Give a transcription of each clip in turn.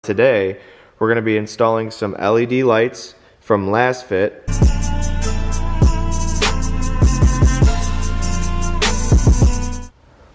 Today, we're going to be installing some LED lights from LASFIT.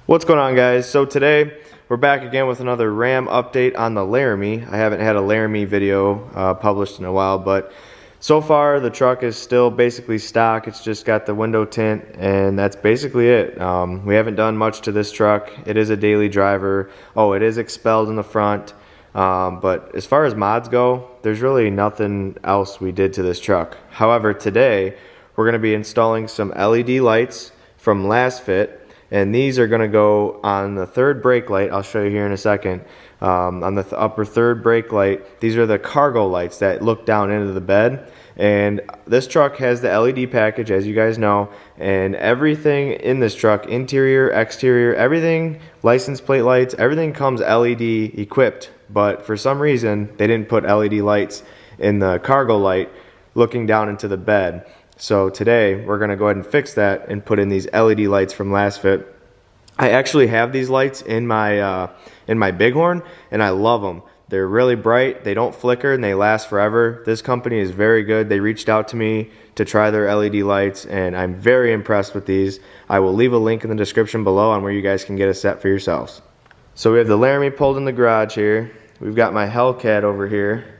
What's going on, guys? So today, we're back again with another RAM update on the Laramie. I haven't had a Laramie video published in a while, but so far the truck is still basically stock. It's just got the window tint, and that's basically it. We haven't done much to this truck. It is a daily driver. Oh, it is expelled in the front. But as far as mods go, there's really nothing else we did to this truck. However, today we're going to be installing some LED lights from LASFIT, and these are going to go on the third brake light. I'll show you here in a second. On the upper third brake light, these are the cargo lights that look down into the bed. And this truck has the LED package, as you guys know, and everything in this truck, interior, exterior, everything, license plate lights, everything comes LED equipped. But for some reason, they didn't put LED lights in the cargo light looking down into the bed. So today, we're going to go ahead and fix that and put in these LED lights from LASFIT. I actually have these lights in my Bighorn, and I love them. They're really bright, they don't flicker, and they last forever. This company is very good. They reached out to me to try their LED lights, and I'm very impressed with these. I will leave a link in the description below on where you guys can get a set for yourselves. So we have the Laramie pulled in the garage here. We've got my Hellcat over here.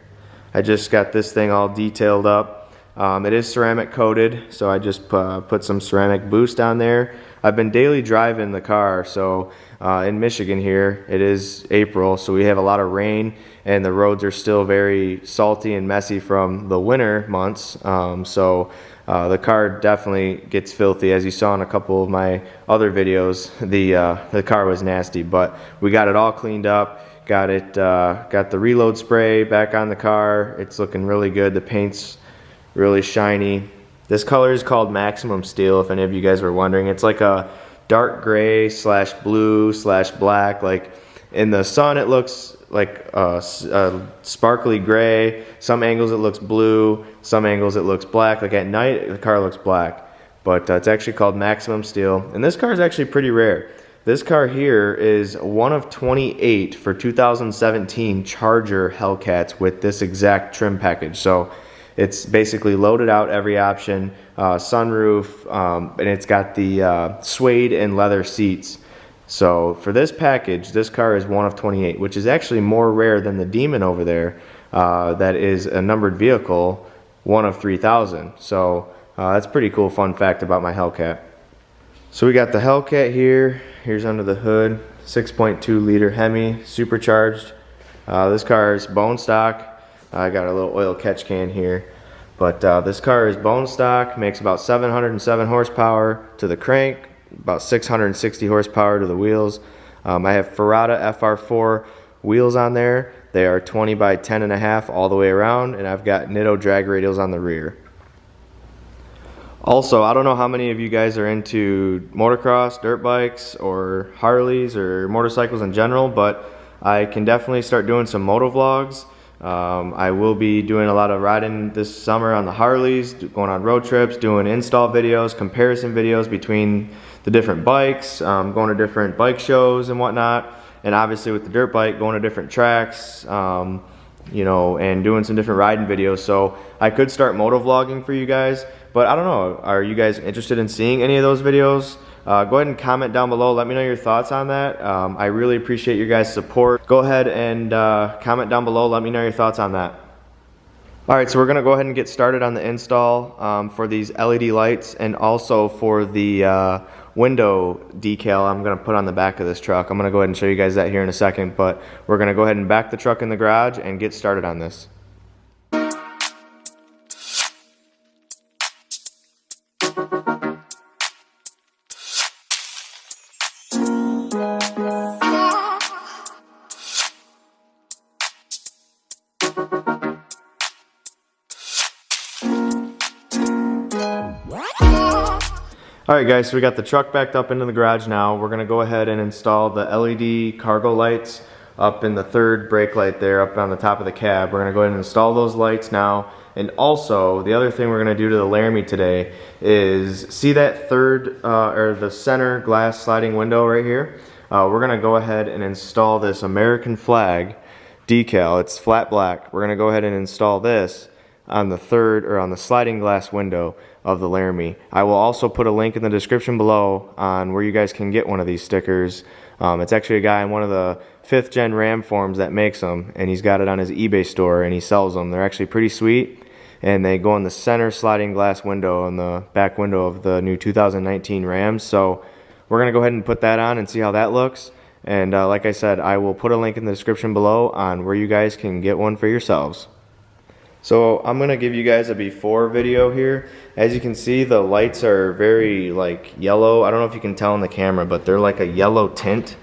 I just got this thing all detailed up. It is ceramic coated, so I just put some ceramic boost on there. I've been daily driving the car, so in Michigan here, it is April, so we have a lot of rain, and the roads are still very salty and messy from the winter months. The car definitely gets filthy. As you saw in a couple of my other videos, the car was nasty, but we got it all cleaned up. Got the reload spray back on the car. It's looking really good. The paint's really shiny. This color is called Maximum Steel, if any of you guys were wondering. It's like a dark gray slash blue slash black. Like in the sun it looks like a sparkly gray. Some angles it looks blue, some angles it looks black. Like at night the car looks black, but it's actually called Maximum Steel, and this car is actually pretty rare. This car here is one of 28 for 2017 Charger Hellcats with this exact trim package. So it's basically loaded out every option, sunroof, and it's got the suede and leather seats. So for this package, this car is one of 28, which is actually more rare than the Demon over there. That is a numbered vehicle, one of 3,000. So that's a pretty cool fun fact about my Hellcat. So we got the Hellcat here. Here's under the hood, 6.2 liter Hemi, supercharged. This car is bone stock. I got a little oil catch can here, but this car is bone stock, makes about 707 horsepower to the crank, about 660 horsepower to the wheels. I have Ferrata FR4 wheels on there. They are 20 by 10.5 all the way around, and I've got Nitto drag radials on the rear. Also, I don't know how many of you guys are into motocross, dirt bikes, or Harleys, or motorcycles in general, but I can definitely start doing some moto vlogs. I will be doing a lot of riding this summer on the Harleys, going on road trips, doing install videos, comparison videos between the different bikes, going to different bike shows and whatnot, and obviously with the dirt bike, going to different tracks, you know, and doing some different riding videos. So I could start moto vlogging for you guys, but I don't know, are you guys interested in seeing any of those videos? Go ahead and comment down below. Let me know your thoughts on that. I really appreciate your guys' support. Go ahead and comment down below. Let me know your thoughts on that. Alright, so we're going to go ahead and get started on the install for these LED lights, and also for the window decal I'm going to put on the back of this truck. I'm going to go ahead and show you guys that here in a second, but we're going to go ahead and back the truck in the garage and get started on this. Alright guys, so we got the truck backed up into the garage now. We're going to go ahead and install the LED cargo lights up in the third brake light there, up on the top of the cab. We're going to go ahead and install those lights now. And also, the other thing we're going to do to the Laramie today is, see that third, or the center glass sliding window right here? We're going to go ahead and install this American flag decal. It's flat black. We're gonna go ahead and install this on the third, or on the sliding glass window of the Laramie. I will also put a link in the description below on where you guys can get one of these stickers. It's actually a guy in one of the 5th gen Ram forums that makes them, and he's got it on his eBay store and he sells them. They're actually pretty sweet, and they go in the center sliding glass window on the back window of the new 2019 Rams. So we're gonna go ahead and put that on and see how that looks. And like I said, I will put a link in the description below on where you guys can get one for yourselves. So I'm gonna give you guys a before video here. As you can see, the lights are very like yellow. I don't know if you can tell in the camera, but they're like a yellow tint.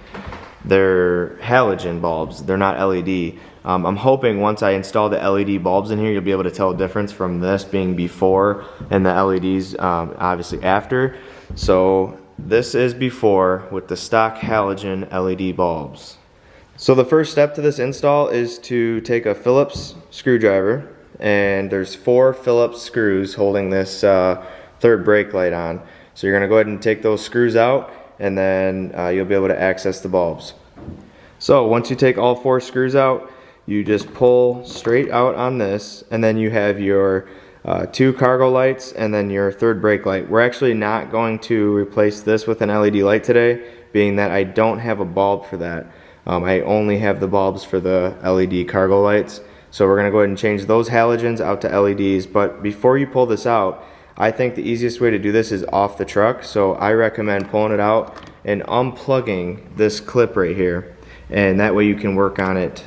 They're halogen bulbs, they're not LED. I'm hoping once I install the LED bulbs in here, you'll be able to tell a difference from this being before and the LEDs obviously after. So this is before with the stock halogen LED bulbs. So the first step to this install is to take a Phillips screwdriver, and there's 4 Phillips screws holding this third brake light on. So you're gonna go ahead and take those screws out, and then you'll be able to access the bulbs. So once you take all 4 screws out, you just pull straight out on this, and then you have your 2 cargo lights and then your third brake light. We're actually not going to replace this with an LED light today, being that I don't have a bulb for that. I only have the bulbs for the LED cargo lights. So we're gonna go ahead and change those halogens out to LEDs. But before you pull this out, I think the easiest way to do this is off the truck. So I recommend pulling it out and unplugging this clip right here. And that way you can work on it,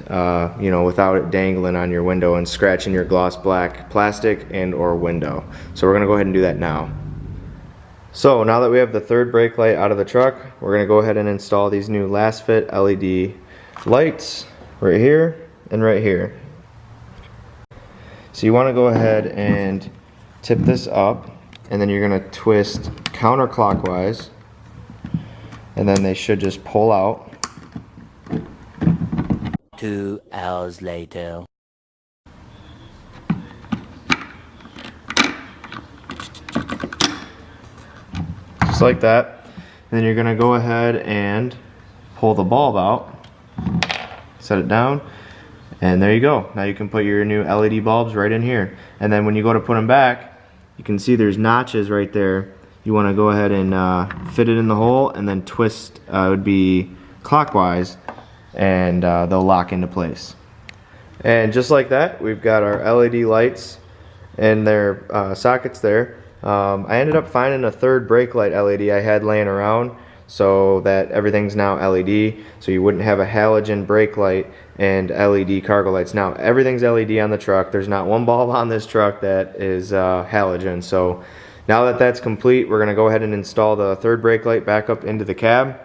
you know, without it dangling on your window and scratching your gloss black plastic and or window. So we're gonna go ahead and do that now. So now that we have the third brake light out of the truck, we're gonna go ahead and install these new LASFIT LED lights right here and right here. So you wanna go ahead and tip this up, and then you're gonna twist counterclockwise, and then they should just pull out. 2 hours later. Just like that. And then you're gonna go ahead and pull the bulb out, set it down, and there you go. Now you can put your new LED bulbs right in here. And then when you go to put them back, you can see there's notches right there. You wanna go ahead and fit it in the hole, and then twist, it would be clockwise, and they'll lock into place. And just like that, we've got our LED lights and their sockets there. I ended up finding a third brake light LED I had laying around, so that everything's now LED, so you wouldn't have a halogen brake light and LED cargo lights. Now everything's LED on the truck. There's not one bulb on this truck that is halogen. So now that that's complete, we're gonna go ahead and install the third brake light back up into the cab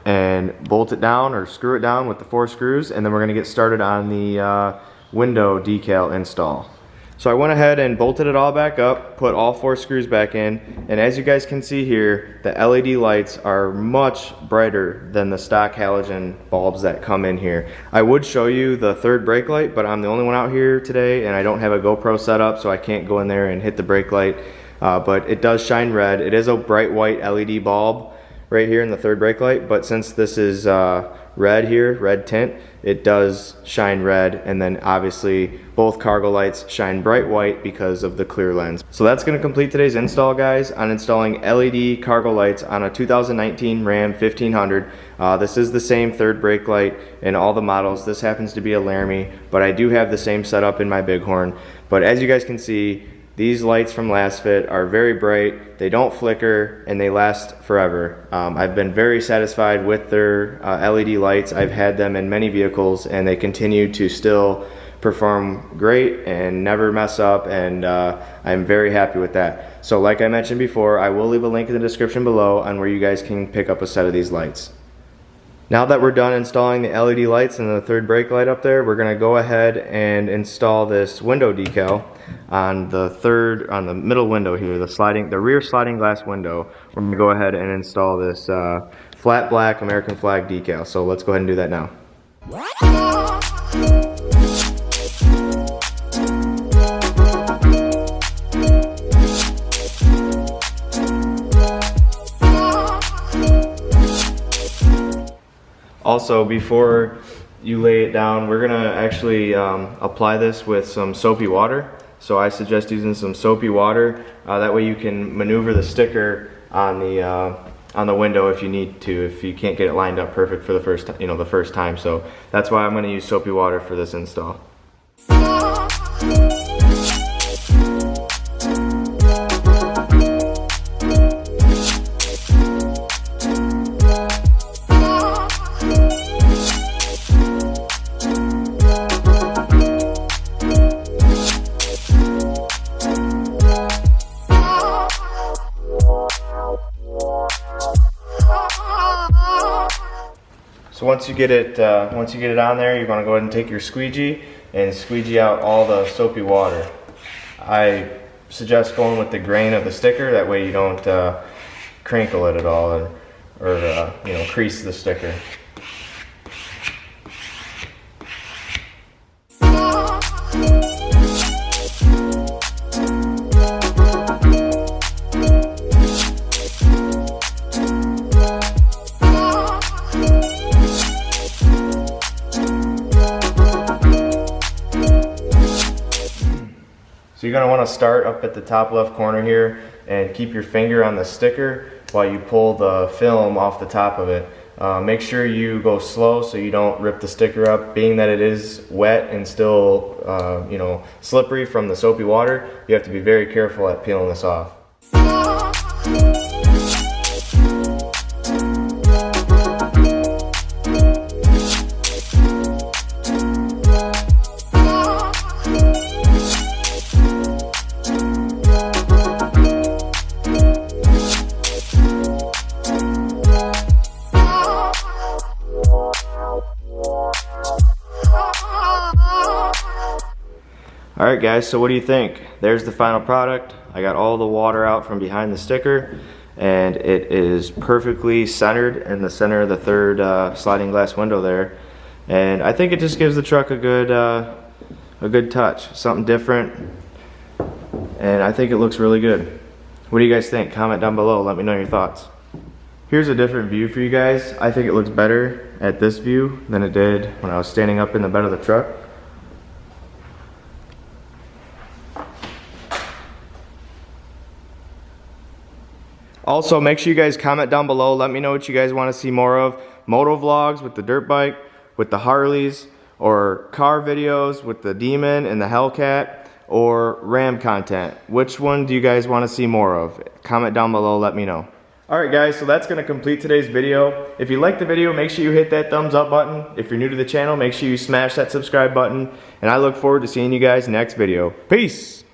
and bolt it down or screw it down with the 4 screws, and then we're gonna get started on the window decal install. So I went ahead and bolted it all back up, put all 4 screws back in, and as you guys can see here, the LED lights are much brighter than the stock halogen bulbs that come in here. I would show you the third brake light, but I'm the only one out here today, and I don't have a GoPro set up, so I can't go in there and hit the brake light, but it does shine red. It is a bright white LED bulb right here in the third brake light, but since this is red here, red tint, it does shine red, and then obviously both cargo lights shine bright white because of the clear lens. So that's going to complete today's install, guys, on installing LED cargo lights on a 2019 Ram 1500. This is the same third brake light in all the models. This happens to be a Laramie, but I do have the same setup in my Bighorn. But as you guys can see, these lights from LASFIT are very bright, they don't flicker, and they last forever. I've been very satisfied with their LED lights. I've had them in many vehicles, and they continue to still perform great and never mess up, and I'm very happy with that. So like I mentioned before, I will leave a link in the description below on where you guys can pick up a set of these lights. Now that we're done installing the LED lights and the third brake light up there, we're gonna go ahead and install this window decal on the middle window here, the rear sliding glass window. We're gonna go ahead and install this flat black American flag decal. So let's go ahead and do that now. Also, before you lay it down. We're gonna actually apply this with some soapy water. So I suggest using some soapy water. That way you can maneuver the sticker on the window if you need to, if you can't get it lined up perfect for the first time. So that's why I'm gonna use soapy water for this install. So once you get it on there, you're going to go ahead and take your squeegee and squeegee out all the soapy water. I suggest going with the grain of the sticker. That way you don't crinkle it at all or crease the sticker. So you're going to want to start up at the top left corner here and keep your finger on the sticker while you pull the film off the top of it. Make sure you go slow so you don't rip the sticker up. Being that it is wet and still slippery from the soapy water, you have to be very careful at peeling this off. Alright guys, so what do you think? There's the final product. I got all the water out from behind the sticker and it is perfectly centered in the center of the third sliding glass window there. And I think it just gives the truck a good touch, something different. And I think it looks really good. What do you guys think? Comment down below, let me know your thoughts. Here's a different view for you guys. I think it looks better at this view than it did when I was standing up in the bed of the truck. Also, make sure you guys comment down below. Let me know what you guys want to see more of. Moto vlogs with the dirt bike, with the Harleys, or car videos with the Demon and the Hellcat, or Ram content. Which one do you guys want to see more of? Comment down below, let me know. Alright guys, so that's going to complete today's video. If you liked the video, make sure you hit that thumbs up button. If you're new to the channel, make sure you smash that subscribe button. And I look forward to seeing you guys next video. Peace!